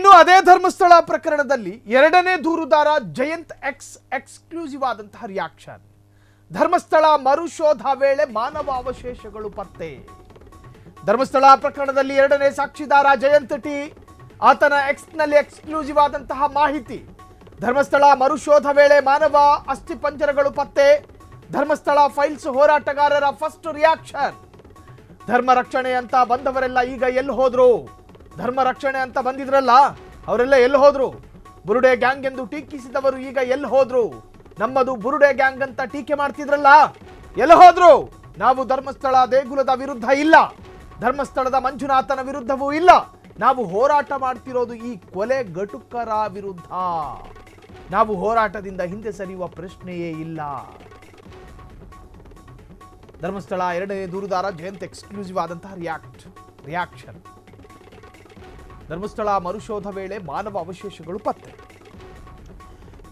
ಇನ್ನು ಅದೇ ಧರ್ಮಸ್ಥಳ ಪ್ರಕರಣದಲ್ಲಿ ಎರಡನೇ ದೂರುದಾರ ಜಯಂತ್ ಎಕ್ಸ್ಕ್ಲೂಸಿವ್ ಆದಂತಹ ರಿಯಾಕ್ಷನ್. ಧರ್ಮಸ್ಥಳ ಮರುಶೋಧ ವೇಳೆ ಮಾನವ ಅವಶೇಷಗಳು ಪತ್ತೆ. ಧರ್ಮಸ್ಥಳ ಪ್ರಕರಣದಲ್ಲಿ ಎರಡನೇ ಸಾಕ್ಷಿದಾರ ಜಯಂತ್ ಟಿ ಆತನ ಎಕ್ಸ್ನಲ್ಲಿ ಎಕ್ಸ್ಕ್ಲೂಸಿವ್ ಆದಂತಹ ಮಾಹಿತಿ. ಧರ್ಮಸ್ಥಳ ಮರುಶೋಧ ವೇಳೆ ಮಾನವ ಅಸ್ಥಿಪಂಜರಗಳು ಪತ್ತೆ. ಧರ್ಮಸ್ಥಳ ಫೈಲ್ಸ್ ಹೋರಾಟಗಾರರ ಫಸ್ಟ್ ರಿಯಾಕ್ಷನ್. ಧರ್ಮ ರಕ್ಷಣೆ ಅಂತ ಬಂದವರೆಲ್ಲ ಈಗ ಎಲ್ಲಿ ಹೋದ್ರು? ಧರ್ಮ ರಕ್ಷಣೆ ಅಂತ ಬಂದಿದ್ರಲ್ಲ ಅವರೆಲ್ಲ ಎಲ್ಲಿ ಹೋದ್ರು? ಬುರುಡೆ ಗ್ಯಾಂಗ್ ಎಂದು ಟೀಕಿಸಿದವರು ಈಗ ಎಲ್ಲಿ ಹೋದ್ರು? ನಮ್ಮದು ಬುರುಡೆ ಗ್ಯಾಂಗ್ ಅಂತ ಟೀಕೆ ಮಾಡ್ತಿದ್ರಲ್ಲ ಎಲ್ಲಿ ಹೋದ್ರು? ನಾವು ಧರ್ಮಸ್ಥಳ ದೇಗುಲದ ವಿರುದ್ಧ ಇಲ್ಲ, ಧರ್ಮಸ್ಥಳದ ಮಂಜುನಾಥನ ವಿರುದ್ಧವೂ ಇಲ್ಲ. ನಾವು ಹೋರಾಟ ಮಾಡ್ತಿರೋದು ಈ ಕೊಲೆ ಗಟುಕರ ವಿರುದ್ಧ. ನಾವು ಹೋರಾಟದಿಂದ ಹಿಂದೆ ಸರಿಯುವ ಪ್ರಶ್ನೆಯೇ ಇಲ್ಲ. ಧರ್ಮಸ್ಥಳ ಎರಡನೇ ದೂರುದಾರ ಜಯಂತ್ ಎಕ್ಸ್ಕ್ಲೂಸಿವ್ ಆದಂತಹ ರಿಯಾಕ್ಷನ್. ಧರ್ಮಸ್ಥಳ ಮರುಶೋಧ ವೇಳೆ ಮಾನವ ಅವಶೇಷಗಳು ಪತ್ತೆ.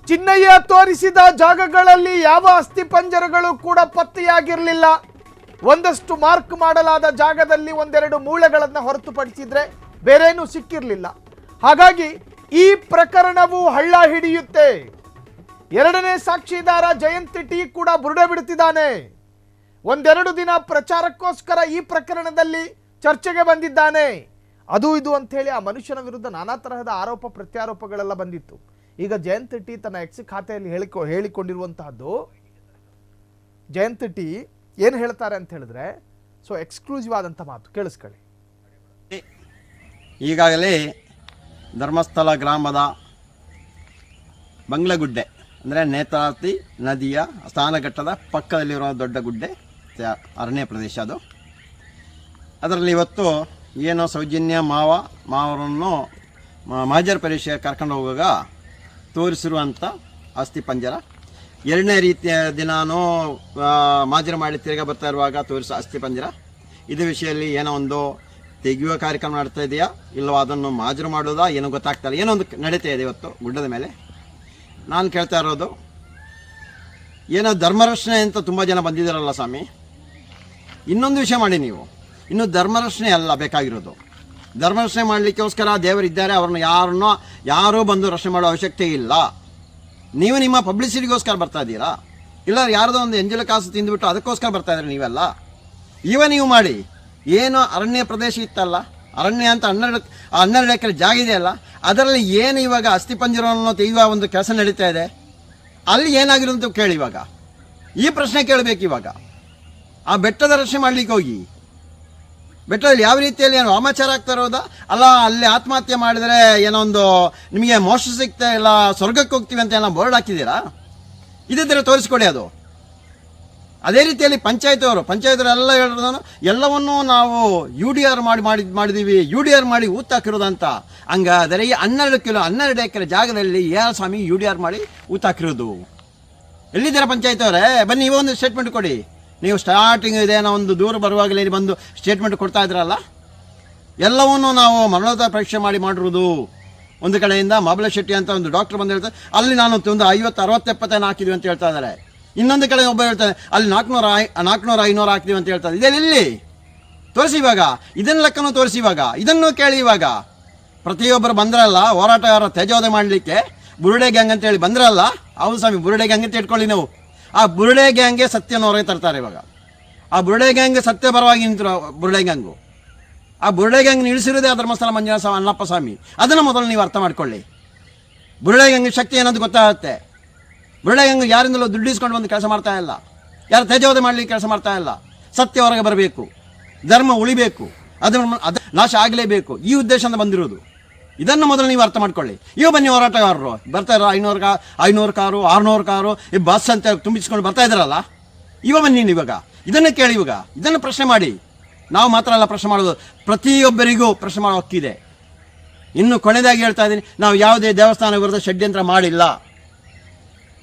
ಚಿನ್ನಯ್ಯ ತೋರಿಸಿದ ಜಾಗಗಳಲ್ಲಿ ಯಾವ ಅಸ್ಥಿಪಂಜರಗಳು ಕೂಡ ಪತ್ತೆಯಾಗಿರಲಿಲ್ಲ. ಒಂದಷ್ಟು ಮಾರ್ಕ್ ಮಾಡಲಾದ ಜಾಗದಲ್ಲಿ ಒಂದೆರಡು ಮೂಳೆಗಳನ್ನು ಹೊರತುಪಡಿಸಿದ್ರೆ ಬೇರೇನೂ ಸಿಕ್ಕಿರಲಿಲ್ಲ. ಹಾಗಾಗಿ ಈ ಪ್ರಕರಣವು ಹಳ್ಳ ಹಿಡಿಯುತ್ತೆ. ಎರಡನೇ ಸಾಕ್ಷಿದಾರ ಜಯಂತ್ ಟಿ ಕೂಡ ಬುರುಡೆ ಬಿಡುತ್ತಿದ್ದಾನೆ. ಒಂದೆರಡು ದಿನ ಪ್ರಚಾರಕ್ಕೋಸ್ಕರ ಈ ಪ್ರಕರಣದಲ್ಲಿ ಚರ್ಚೆಗೆ ಬಂದಿದ್ದಾನೆ. ಅದು ಇದು ಅಂತ ಹೇಳಿ ಆ ಮನುಷ್ಯನ ವಿರುದ್ಧ ನಾನಾ ತರಹದ ಆರೋಪ ಪ್ರತ್ಯಾರೋಪಗಳೆಲ್ಲ ಬಂದಿತ್ತು. ಈಗ ಜಯಂತ್ ಟಿ ತನ್ನ ಎಕ್ಸ್ ಖಾತೆಯಲ್ಲಿ ಹೇಳಿಕೊಂಡಿರುವಂತಹದ್ದು, ಜಯಂತ್ ಟಿ ಏನು ಹೇಳ್ತಾರೆ ಅಂತ ಹೇಳಿದ್ರೆ, ಸೊ ಎಕ್ಸ್ಕ್ಲೂಸಿವ್ ಆದಂಥ ಮಾತು ಕೇಳಿಸ್ಕೊಳ್ಳಿ. ಈಗಾಗಲೇ ಧರ್ಮಸ್ಥಳ ಗ್ರಾಮದ ಬಂಗ್ಲಗುಡ್ಡೆ ಅಂದರೆ ನೇತ್ರಾವತಿ ನದಿಯ ಸ್ನಾನಘಟ್ಟದ ಪಕ್ಕದಲ್ಲಿರುವ ದೊಡ್ಡ ಗುಡ್ಡೆ ಅರಣ್ಯ ಪ್ರದೇಶ ಅದು. ಅದರಲ್ಲಿ ಇವತ್ತು ಏನೋ ಸೌಜನ್ಯ ಮಾವರನ್ನು ಮಾಜರ್ ಪರೀಕ್ಷೆಗೆ ಕರ್ಕೊಂಡು ಹೋಗುವಾಗ ತೋರಿಸಿರುವಂಥ ಅಸ್ಥಿಪಂಜರ. ಎರಡನೇ ರೀತಿಯ ದಿನಾನೂ ಮಾಜರ್ ಮಾಡಿ ತಿರುಗ ಬರ್ತಾ ಇರುವಾಗ ತೋರಿಸೋ ಅಸ್ಥಿಪಂಜರ. ಇದೇ ವಿಷಯದಲ್ಲಿ ಏನೋ ಒಂದು ತೆಗೆಯುವ ಕಾರ್ಯಕ್ರಮ ಮಾಡ್ತಾ ಇದೆಯಾ ಇಲ್ಲವೋ ಅದನ್ನು ಮಾಜರು ಮಾಡೋದಾ ಏನೋ ಗೊತ್ತಾಗ್ತಾ ಇಲ್ಲ. ಏನೋ ಒಂದು ನಡೀತಾ ಇದೆ ಇವತ್ತು ಗುಡ್ಡದ ಮೇಲೆ. ನಾನು ಕೇಳ್ತಾ ಇರೋದು, ಏನೋ ಧರ್ಮರಕ್ಷಣೆ ಅಂತ ತುಂಬ ಜನ ಬಂದಿದ್ದಾರಲ್ಲ ಸ್ವಾಮಿ, ಇನ್ನೊಂದು ವಿಷಯ ಮಾಡಿ ನೀವು. ಇನ್ನು ಧರ್ಮರಕ್ಷಣೆ ಅಲ್ಲ ಬೇಕಾಗಿರೋದು. ಧರ್ಮರಕ್ಷಣೆ ಮಾಡಲಿಕ್ಕೋಸ್ಕರ ದೇವರಿದ್ದಾರೆ, ಅವ್ರನ್ನ ಯಾರೂ ಬಂದು ರಕ್ಷಣೆ ಮಾಡೋ ಅವಶ್ಯಕತೆ ಇಲ್ಲ. ನೀವು ನಿಮ್ಮ ಪಬ್ಲಿಸಿಟಿಗೋಸ್ಕರ ಬರ್ತಾ ಇದ್ದೀರಾ, ಇಲ್ಲ ಯಾರ್ದೋ ಒಂದು ಎಂಜಲ ಕಾಸು ತಿಂದುಬಿಟ್ಟು ಅದಕ್ಕೋಸ್ಕರ ಬರ್ತಾ ಇದ್ದೀರಿ ನೀವೆಲ್ಲ. ನೀವು ಮಾಡಿ. ಏನು ಅರಣ್ಯ ಪ್ರದೇಶ ಇತ್ತಲ್ಲ, ಅರಣ್ಯ ಅಂತ 12 ಎಕರೆ ಜಾಗ ಇದೆಯಲ್ಲ, ಅದರಲ್ಲಿ ಏನು ಇವಾಗ ಅಸ್ಥಿಪಂಜರವನ್ನು ತೆಗೆಯುವ ಒಂದು ಕೆಲಸ ನಡೀತಾ ಇದೆ, ಅಲ್ಲಿ ಏನಾಗಿರೋದು ಕೇಳಿ. ಇವಾಗ ಈ ಪ್ರಶ್ನೆ ಕೇಳಬೇಕು. ಇವಾಗ ಆ ಬೆಟ್ಟದ ರಕ್ಷಣೆ ಮಾಡಲಿಕ್ಕೆ ಹೋಗಿ ಬೆಟ್ಟದಲ್ಲಿ ಯಾವ ರೀತಿಯಲ್ಲಿ ಏನು ವಾಮಾಚಾರ ಆಗ್ತಾ ಇರೋದಾ, ಅಲ್ಲ ಅಲ್ಲಿ ಆತ್ಮಹತ್ಯೆ ಮಾಡಿದರೆ ಏನೋ ಒಂದು ನಿಮಗೆ ಮೋಕ್ಷ ಸಿಗ್ತಾ ಇಲ್ಲ, ಸ್ವರ್ಗಕ್ಕೆ ಹೋಗ್ತೀವಿ ಅಂತ ಏನೋ ಬೋರ್ಡ್ ಹಾಕಿದ್ದೀರಾ? ಇದ್ದಿದ್ದರೆ ತೋರಿಸ್ಕೊಡಿ ಅದು. ಅದೇ ರೀತಿಯಲ್ಲಿ ಪಂಚಾಯತವರೆಲ್ಲ ಹೇಳಿರೋದು ಎಲ್ಲವನ್ನೂ ನಾವು UDR ಮಾಡಿದ್ದೀವಿ, UDR ಮಾಡಿ ಊತಾಕಿರೋದಂತ. ಹಂಗಾದರೆ ಈ 12 ಎಕರೆ ಜಾಗದಲ್ಲಿ ಯಾರು ಸ್ವಾಮಿ UDR ಮಾಡಿ ಊತಾಕಿರೋದು? ಎಲ್ಲಿದ್ದೀರಾ ಪಂಚಾಯತವರೇ? ಬನ್ನಿ, ನೀವೊಂದು ಸ್ಟೇಟ್ಮೆಂಟ್ ಕೊಡಿ. ನೀವು ಸ್ಟಾರ್ಟಿಂಗ್ ಇದೇನೋ ಒಂದು ದೂರ ಬರುವಾಗಲೇ ಬಂದು ಸ್ಟೇಟ್ಮೆಂಟ್ ಕೊಡ್ತಾ ಇದ್ರಲ್ಲ, ಎಲ್ಲವನ್ನೂ ನಾವು ಮರಣೋತ್ತರ ಪರೀಕ್ಷೆ ಮಾಡಿರುವುದು. ಒಂದು ಕಡೆಯಿಂದ ಮಾಬಲ ಶೆಟ್ಟಿ ಅಂತ ಒಂದು ಡಾಕ್ಟರ್ ಬಂದು ಹೇಳ್ತಾರೆ, ಅಲ್ಲಿ ನಾನು ಒಂದು 50, 60, 70 ಹಾಕಿದ್ವಿ ಅಂತ ಹೇಳ್ತಾ ಇದ್ದಾರೆ. ಇನ್ನೊಂದು ಕಡೆ ಒಬ್ಬ ಹೇಳ್ತಾನೆ ಅಲ್ಲಿ 400, 500 ಹಾಕ್ತೀವಿ ಅಂತ ಹೇಳ್ತಾರೆ. ಇದೆಲ್ಲಿ ತೋರಿಸಿ ಇವಾಗ, ಇದನ್ನ ಲೆಕ್ಕನೂ ತೋರಿಸಿ ಇವಾಗ, ಇದನ್ನು ಕೇಳಿ. ಇವಾಗ ಪ್ರತಿಯೊಬ್ಬರು ಬಂದ್ರಲ್ಲ ಹೋರಾಟಗಾರ ತೇಜೋದಯ ಮಾಡಲಿಕ್ಕೆ, ಬುರುಡೆ ಗ್ಯಾಂಗ್ ಅಂತ ಹೇಳಿ ಬಂದ್ರಲ್ಲ, ಹೌದು ಸ್ವಾಮಿ ಬುರುಡೆ ಗ್ಯಾಂಗ್ ಅಂತ ಇಟ್ಕೊಳ್ಳಿ ನಾವು. ಆ ಬುರುಡೆ ಗ್ಯಾಂಗ್ಗೆ ಸತ್ಯನ ಹೊರಗೆ ತರ್ತಾರೆ ಇವಾಗ. ಆ ಬುರುಡೆ ಗ್ಯಾಂಗ್ ಸತ್ಯ ಪರವಾಗಿ ನಿಂತರು ಬುರುಡೆ ಗ್ಯಾಂಗು. ಆ ಬುರುಡೆ ಗ್ಯಾಂಗ್ ನಿಲ್ಲಿಸಿರೋದೇ ಧರ್ಮಸ್ಥಳ ಮಂಜುನಾಥ ಅಣ್ಣಪ್ಪ ಸ್ವಾಮಿ. ಅದನ್ನು ಮೊದಲು ನೀವು ಅರ್ಥ ಮಾಡ್ಕೊಳ್ಳಿ. ಬುರುಡೆ ಗ್ಯಾಂಗ್ ಶಕ್ತಿ ಏನಂತ ಗೊತ್ತಾಗುತ್ತೆ. ಬುರುಡೆ ಗ್ಯಾಂಗ್ ಯಾರಿಂದಲೂ ದುಡ್ಡು ಇಸ್ಕೊಂಡು ಬಂದು ಕೆಲಸ ಮಾಡ್ತಾ ಇಲ್ಲ, ಯಾರು ತೇಜೋವಧೆ ಮಾಡಲಿಕ್ಕೆ ಕೆಲಸ ಮಾಡ್ತಾ ಇಲ್ಲ. ಸತ್ಯ ಹೊರಗೆ ಬರಬೇಕು, ಧರ್ಮ ಉಳಿಬೇಕು, ಅದು ನಾಶ ಆಗಲೇಬೇಕು, ಈ ಉದ್ದೇಶದಿಂದ ಬಂದಿರೋದು. ಇದನ್ನು ಮೊದಲು ನೀವು ಅರ್ಥ ಮಾಡ್ಕೊಳ್ಳಿ. ಬನ್ನಿ ಹೋರಾಟಗಾರರು ಬರ್ತಾರೆ, 500 ಕಾರು 600 ಕಾರು ಈ ಬಸ್ ಅಂತ ತುಂಬಿಸ್ಕೊಂಡು ಬರ್ತಾ ಇದ್ದಾರಲ್ಲ, ಬನ್ನಿ ಇವಾಗ ಇದನ್ನು ಕೇಳಿ. ಇವಾಗ ಇದನ್ನು ಪ್ರಶ್ನೆ ಮಾಡಿ. ನಾವು ಮಾತ್ರ ಅಲ್ಲ ಪ್ರಶ್ನೆ ಮಾಡೋದು, ಪ್ರತಿಯೊಬ್ಬರಿಗೂ ಪ್ರಶ್ನೆ ಮಾಡೋ ಹಕ್ಕಿದೆ. ಇನ್ನು ಕೊನೆಯದಾಗಿ ಹೇಳ್ತಾ ಇದ್ದೀನಿ, ನಾವು ಯಾವುದೇ ದೇವಸ್ಥಾನ ವಿರುದ್ಧ ಷಡ್ಯಂತ್ರ ಮಾಡಿಲ್ಲ,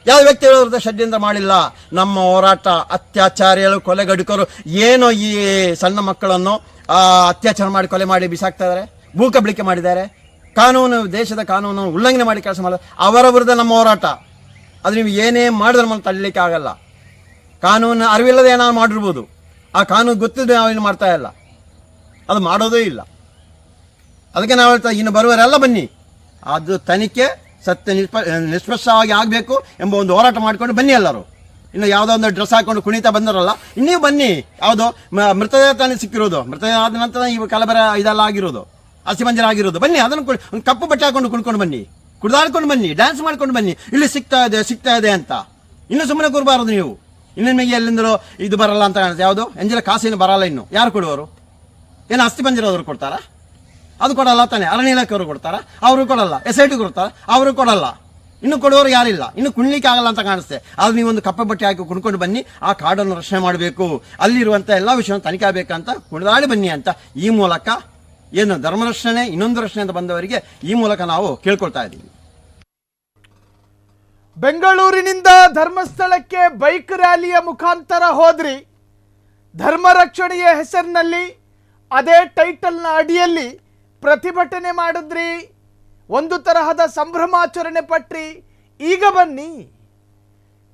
ಯಾವ ವ್ಯಕ್ತಿಗಳ ವಿರುದ್ಧ ಷಡ್ಯಂತ್ರ ಮಾಡಿಲ್ಲ. ನಮ್ಮ ಹೋರಾಟ ಅತ್ಯಾಚಾರಿಗಳು, ಕೊಲೆಗಡುಕರು ಏನೋ ಈ ಸಣ್ಣ ಮಕ್ಕಳನ್ನು ಅತ್ಯಾಚಾರ ಮಾಡಿ ಕೊಲೆ ಮಾಡಿ ಬಿಸಾಕ್ತಾ ಇದ್ದಾರೆ, ಭೂಕಬಳಿಕೆ ಮಾಡಿದ್ದಾರೆ, ದೇಶದ ಕಾನೂನು ಉಲ್ಲಂಘನೆ ಮಾಡಿ ಕೆಲಸ ಮಾಡೋದು ಅವರ ವಿರುದ್ಧ ನಮ್ಮ ಹೋರಾಟ. ಅದು ನೀವು ಏನೇ ಮಾಡಿದ್ರೆ మనం ತಳ್ಳಲಿಕ್ಕೆ ಆಗಲ್ಲ. ಕಾನೂನು ಅರಿವಿಲ್ಲದೆ ಏನಾದ್ರು ಮಾಡಿರ್ಬೋದು, ಆ ಕಾನೂನು ಗೊತ್ತಿದ್ರೆ ನಾವೇನು ಮಾಡ್ತಾ ಇಲ್ಲ, ಅದು ಮಾಡೋದೇ ಇಲ್ಲ. ಅದಕ್ಕೆ ನಾವು ಹೇಳ್ತಾ ಇನ್ನು ಬರುವವರೆಲ್ಲ ಬನ್ನಿ, ಅದು ತನಿಖೆ ನಿಷ್ಪಕ್ಷವಾಗಿ ಆಗಬೇಕು ಎಂಬ ಒಂದು ಹೋರಾಟ ಮಾಡಿಕೊಂಡು ಬನ್ನಿ ಎಲ್ಲರೂ. ಇನ್ನು ಯಾವುದೋ ಒಂದು ಡ್ರೆಸ್ ಹಾಕೊಂಡು ಕುಣಿತಾ ಬಂದರಲ್ಲ, ಇನ್ನೀವು ಬನ್ನಿ. ಯಾವುದೋ ಮೃತದೇಹ ತಾನೇ ಸಿಕ್ಕಿರೋದು, ಮೃತದೇಹ ಆದ ನಂತರ ಈ ಕಲಬರ ಇದೆಲ್ಲ ಆಗಿರೋದು, ಅಸ್ಥಿಪಂಜರ ಆಗಿರೋದು. ಬನ್ನಿ, ಅದನ್ನು ಒಂದು ಕಪ್ಪು ಬಟ್ಟೆ ಹಾಕೊಂಡು ಕುಣ್ಕೊಂಡು ಬನ್ನಿ, ಕುಡಿದಾಡ್ಕೊಂಡು ಬನ್ನಿ, ಡ್ಯಾನ್ಸ್ ಮಾಡ್ಕೊಂಡು ಬನ್ನಿ. ಇಲ್ಲಿ ಸಿಗ್ತಾ ಇದೆ ಅಂತ ಇನ್ನು ಸುಮ್ಮನೆ ಕೂರಬಾರದು ನೀವು. ಇನ್ನು ನಿಮಗೆ ಎಲ್ಲಿಂದಲೂ ಇದು ಬರಲ್ಲ ಅಂತ ಕಾಣುತ್ತೆ. ಯಾವುದು ಎಂಜಲ ಕಾಸಿನ ಬರಲ್ಲ. ಇನ್ನು ಯಾರು ಕೊಡುವರು? ಏನು ಅಸ್ಥಿಪಂಜರ ಅವರು ಕೊಡ್ತಾರಾ? ಅದು ಕೊಡಲ್ಲ ತಾನೆ. ಅರಣ್ಯ ಇಲಾಖೆಯವರು ಕೊಡ್ತಾರಾ? ಅವರು ಕೊಡಲ್ಲ. SIT ಕೊಡ್ತಾರ? ಅವರು ಕೊಡಲ್ಲ. ಇನ್ನು ಕೊಡುವವರು ಯಾರಿಲ್ಲ. ಇನ್ನು ಕುಣ್ಲಿಕ್ಕೆ ಆಗಲ್ಲ ಅಂತ ಕಾಣಿಸುತ್ತೆ. ಆದ್ರೆ ನೀವೊಂದು ಕಪ್ಪೆ ಬಟ್ಟೆ ಹಾಕಿ ಕುಣ್ಕೊಂಡು ಬನ್ನಿ. ಆ ಕಾಡನ್ನು ರಕ್ಷಣೆ ಮಾಡಬೇಕು, ಅಲ್ಲಿರುವಂಥ ಎಲ್ಲ ವಿಷಯವನ್ನು ತನಿಖೆ ಆಗಬೇಕಂತ ಕುಣಿದಾಡಿ ಬನ್ನಿ ಅಂತ ಈ ಮೂಲಕ ಏನು ಧರ್ಮ ರಕ್ಷಣೆ, ಇನ್ನೊಂದು ರಕ್ಷಣೆ ಅಂತ ಬಂದವರಿಗೆ ಈ ಮೂಲಕ ನಾವು ಕೇಳ್ಕೊಳ್ತಾ ಇದ್ದೀವಿ. ಬೆಂಗಳೂರಿನಿಂದ ಧರ್ಮಸ್ಥಳಕ್ಕೆ ಬೈಕ್ ರ್ಯಾಲಿಯ ಮುಖಾಂತರ ಹೋದ್ರಿ. ಧರ್ಮ ರಕ್ಷಣೆಯ ಹೆಸರಿನಲ್ಲಿ ಅದೇ ಟೈಟಲ್ನ ಅಡಿಯಲ್ಲಿ ಪ್ರತಿಭಟನೆ ಮಾಡಿದ್ರಿ, ಒಂದು ತರಹದ ಸಂಭ್ರಮಾಚರಣೆ ಪಟ್ರಿ. ಈಗ ಬನ್ನಿ,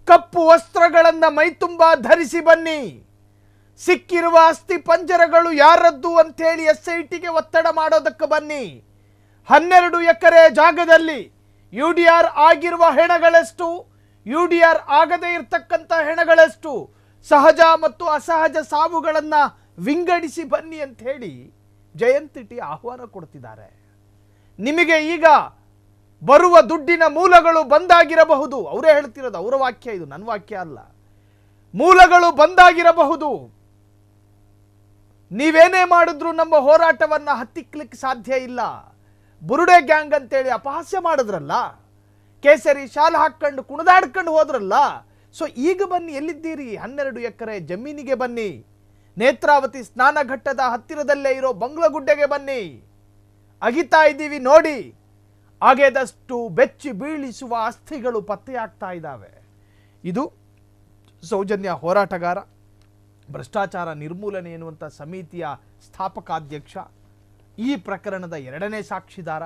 ಕಪ್ಪು ವಸ್ತ್ರಗಳನ್ನು ಮೈತುಂಬ ಧರಿಸಿ ಬನ್ನಿ. ಸಿಕ್ಕಿರುವ ಅಸ್ಥಿ ಪಂಜರಗಳು ಯಾರದ್ದು ಅಂಥೇಳಿ SITಗೆ ಒತ್ತಡ ಮಾಡೋದಕ್ಕೆ ಬನ್ನಿ. 12 ಎಕರೆ ಜಾಗದಲ್ಲಿ UDR ಆಗಿರುವ ಹೆಣಗಳೆಷ್ಟು, UDR ಆಗದೇ ಇರತಕ್ಕಂಥ ಹೆಣಗಳೆಷ್ಟು, ಸಹಜ ಮತ್ತು ಅಸಹಜ ಸಾವುಗಳನ್ನು ವಿಂಗಡಿಸಿ ಬನ್ನಿ ಅಂತ ಹೇಳಿ ಜಯಂತ್ ಟಿ ಆಹ್ವಾನ ಕೊಡ್ತಿದ್ದಾರೆ. ನಿಮಗೆ ಈಗ ಬರುವ ದುಡ್ಡಿನ ಮೂಲಗಳು ಬಂದಾಗಿರಬಹುದು. ಅವರೇ ಹೇಳ್ತಿರೋದು, ಅವರ ವಾಕ್ಯ ಇದು, ನನ್ನ ವಾಕ್ಯ ಅಲ್ಲ. ಮೂಲಗಳು ಬಂದಾಗಿರಬಹುದು. ನೀವೇನೇ ಮಾಡಿದ್ರು ನಮ್ಮ ಹೋರಾಟವನ್ನು ಹತ್ತಿಕ್ಲಿಕ್ಕೆ ಸಾಧ್ಯ ಇಲ್ಲ. ಬುರುಡೆ ಗ್ಯಾಂಗ್ ಅಂತೇಳಿ ಅಪಹಾಸ್ಯ ಮಾಡಿದ್ರಲ್ಲ, ಕೇಸರಿ ಶಾಲ್ ಹಾಕೊಂಡು ಕುಣಿದಾಡ್ಕೊಂಡು ಹೋದ್ರಲ್ಲ. ಸೊ ಈಗ ಬನ್ನಿ, ಎಲ್ಲಿದ್ದೀರಿ? 12 ಎಕರೆ ಜಮೀನಿಗೆ ಬನ್ನಿ. ನೇತ್ರಾವತಿ ಸ್ನಾನಘಟ್ಟದ ಹತ್ತಿರದಲ್ಲೇ ಇರೋ ಬಂಗ್ಲಗುಡ್ಡೆಗೆ ಬನ್ನಿ. ಅಗಿತಾ ಇದ್ದೀವಿ ನೋಡಿ. ಅಗೆದಷ್ಟು ಬೆಚ್ಚಿ ಬೀಳಿಸುವ ಅಸ್ಥಿಗಳು ಪತ್ತೆಯಾಗ್ತಾ ಇದ್ದಾವೆ. ಇದು ಸೌಜನ್ಯ ಹೋರಾಟಗಾರ, ಭ್ರಷ್ಟಾಚಾರ ನಿರ್ಮೂಲನೆ ಎನ್ನುವಂಥ ಸಮಿತಿಯ ಸ್ಥಾಪಕಾಧ್ಯಕ್ಷ, ಈ ಪ್ರಕರಣದ 2ನೇ ಸಾಕ್ಷಿದಾರ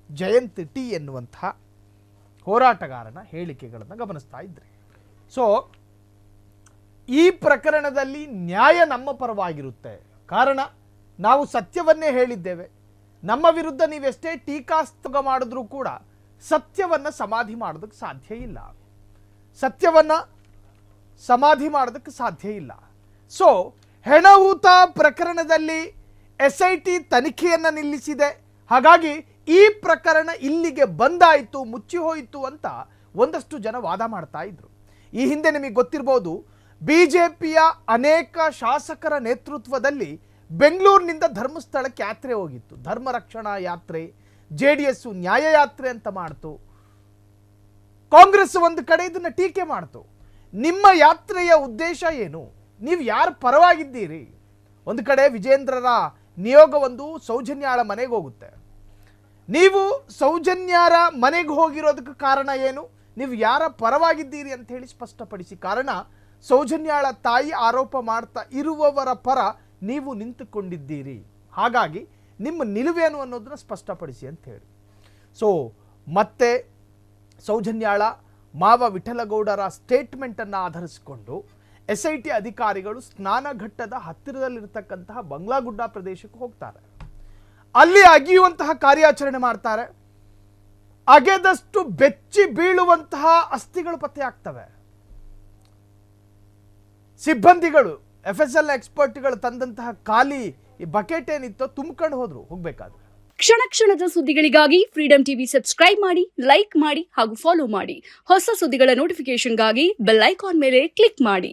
ಜಯಂತ್ ಟಿ ಎನ್ನುವಂಥ ಹೋರಾಟಗಾರನ ಹೇಳಿಕೆಗಳನ್ನು ಗಮನಿಸ್ತಾ ಇದ್ರಿ. ಸೊ ಈ ಪ್ರಕರಣದಲ್ಲಿ ನ್ಯಾಯ ನಮ್ಮ ಪರವಾಗಿರುತ್ತೆ. ಕಾರಣ ನಾವು ಸತ್ಯವನ್ನೇ ಹೇಳಿದ್ದೇವೆ. ನಮ್ಮ ವಿರುದ್ಧ ನೀವೆಷ್ಟೇ ಟೀಕಾಸ್ತ್ರ ಮಾಡಿದ್ರೂ ಕೂಡ ಸತ್ಯವನ್ನು ಸಮಾಧಿ ಮಾಡೋದಕ್ಕೆ ಸಾಧ್ಯ ಇಲ್ಲ. ಸತ್ಯವನ್ನು ಸಮಾಧಿ ಮಾಡೋದಕ್ಕೆ ಸಾಧ್ಯ ಇಲ್ಲ. ಸೊ ಹೆಣಹೂತ ಪ್ರಕರಣದಲ್ಲಿ SIT ತನಿಖೆಯನ್ನು ನಿಲ್ಲಿಸಿದೆ. ಹಾಗಾಗಿ ಈ ಪ್ರಕರಣ ಇಲ್ಲಿಗೆ ಬಂದಾಯಿತು, ಮುಚ್ಚಿ ಹೋಯಿತು ಅಂತ ಒಂದಷ್ಟು ಜನ ವಾದ ಮಾಡ್ತಾ ಇದ್ರು. ಈ ಹಿಂದೆ ನಿಮಗೆ ಗೊತ್ತಿರಬಹುದು, BJPಯ ಅನೇಕ ಶಾಸಕರ ನೇತೃತ್ವದಲ್ಲಿ ಬೆಂಗಳೂರಿನಿಂದ ಧರ್ಮಸ್ಥಳಕ್ಕೆ ಯಾತ್ರೆ ಹೋಗಿತ್ತು. ಧರ್ಮ ರಕ್ಷಣಾ ಯಾತ್ರೆ, JDS ನ್ಯಾಯ ಯಾತ್ರೆ ಅಂತ ಮಾಡ್ತು. ಕಾಂಗ್ರೆಸ್ ಒಂದು ಕಡೆ ಇದನ್ನು ಟೀಕೆ ಮಾಡ್ತು. ನಿಮ್ಮ ಯಾತ್ರೆಯ ಉದ್ದೇಶ ಏನು? ನೀವು ಯಾರ ಪರವಾಗಿದ್ದೀರಿ? ಒಂದು ಕಡೆ ವಿಜೇಂದ್ರರ ನಿಯೋಗವೊಂದು ಸೌಜನ್ಯಾಳ ಮನೆಗೆ ಹೋಗುತ್ತೆ. ನೀವು ಸೌಜನ್ಯಾರ ಮನೆಗೆ ಹೋಗಿರೋದಕ್ಕೆ ಕಾರಣ ಏನು? ನೀವು ಯಾರ ಪರವಾಗಿದ್ದೀರಿ ಅಂತ ಹೇಳಿ ಸ್ಪಷ್ಟಪಡಿಸಿ. ಕಾರಣ ಸೌಜನ್ಯಾಳ ತಾಯಿ ಆರೋಪ ಮಾಡ್ತಾ ಇರುವವರ ಪರ ನೀವು ನಿಂತುಕೊಂಡಿದ್ದೀರಿ. ಹಾಗಾಗಿ ನಿಮ್ಮ ನಿಲುವೇನು ಅನ್ನೋದನ್ನ ಸ್ಪಷ್ಟಪಡಿಸಿ ಅಂತ ಹೇಳಿ. ಸೊ ಮತ್ತೆ ಸೌಜನ್ಯಾಳ ಮಾವ ವಿಠಲಗೌಡರ ಸ್ಟೇಟ್ಮೆಂಟನ್ನು ಆಧರಿಸಿಕೊಂಡು SIT ಅಧಿಕಾರಿಗಳು ಸ್ನಾನಘಟ್ಟದ ಹತ್ತಿರದಲ್ಲಿರ್ತಕ್ಕಂತಹ ಬಂಗ್ಲಾಗುಡ್ಡ ಪ್ರದೇಶಕ್ಕೆ ಹೋಗ್ತಾರೆ. ಅಲ್ಲಿ ಅಗಿಯುವಂತಹ ಕಾರ್ಯಾಚರಣೆ ಮಾಡ್ತಾರೆ. ಅಗೆದಷ್ಟು ಬೆಚ್ಚಿ ಬೀಳುವಂತಹ ಅಸ್ಥಿಗಳು ಪತ್ತೆ ಆಗ್ತವೆ. ಸಿಬ್ಬಂದಿಗಳು, FSL ಎಕ್ಸ್ಪರ್ಟ್ಗಳು ತಂದಂತಹ ಖಾಲಿ ಈ ಬಕೆಟ್ ಏನಿತ್ತೋ ತುಂಬಿಕೊಂಡು ಹೋದ್ರು ಹೋಗ್ಬೇಕಾದ್ರೆ. ಕ್ಷಣ ಕ್ಷಣದ ಸುದ್ದಿಗಳಿಗಾಗಿ ಫ್ರೀಡಂ ಟಿವಿ ಸಬ್ಸ್ಕ್ರೈಬ್ ಮಾಡಿ, ಲೈಕ್ ಮಾಡಿ ಹಾಗೂ ಫಾಲೋ ಮಾಡಿ. ಹೊಸ ಸುದ್ದಿಗಳ ನೋಟಿಫಿಕೇಶನ್ಗಾಗಿ ಬೆಲ್ ಐಕಾನ್ ಮೇಲೆ ಕ್ಲಿಕ್ ಮಾಡಿ.